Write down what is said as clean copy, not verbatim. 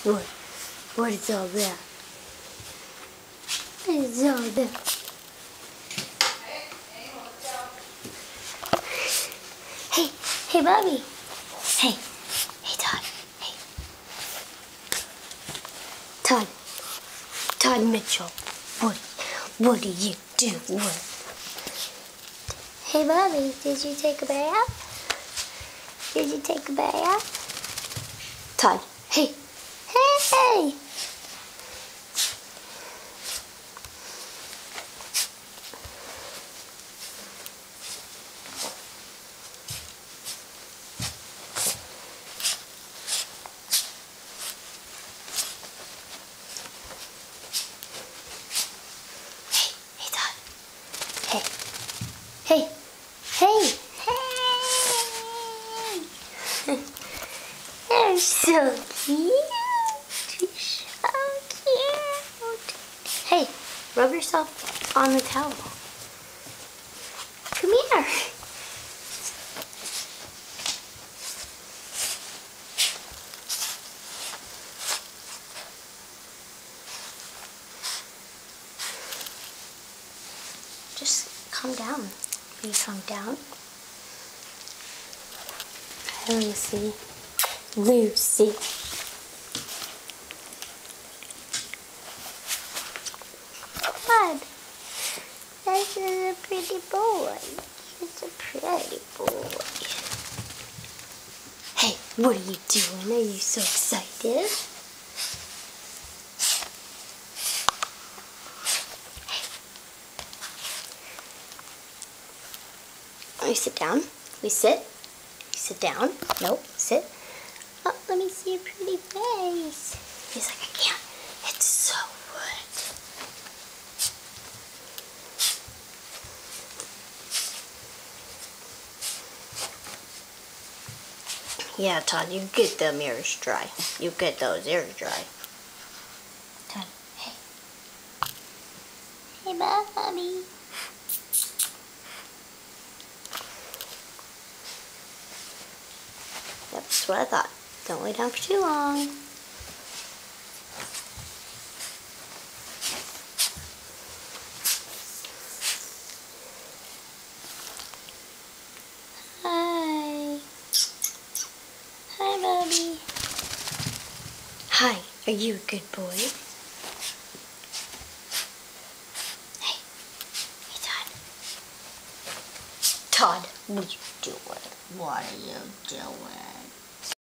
What? What is all that? What is all that? Hey, Bobby. Hey, Todd. Hey. Todd Mitchell. What are you doing? Hey, Bobby, did you take a bath? Did you take a bath? Todd, hey. Hey! Hey, Todd. Hey. Hey. Hey. Hey. They're so cute. You're so cute. Hey, rub yourself on the towel. Come here. Just calm down. Will you calm down? Lucy. Todd, this is a pretty boy. He's a pretty boy. Hey, what are you doing? Are you so excited? Let me sit down. We sit. You sit down. Nope. Sit. Oh, let me see your pretty face. He's like, I can't. It's so wood. Yeah, Todd, you get them ears dry. You get those ears dry. Todd, hey. Hey, Bobby. That's what I thought. Don't lay down for too long. Hi. Hi, Bobby. Hi. Are you a good boy? Hey. Hey, Todd. Todd, what are you doing? What are you doing?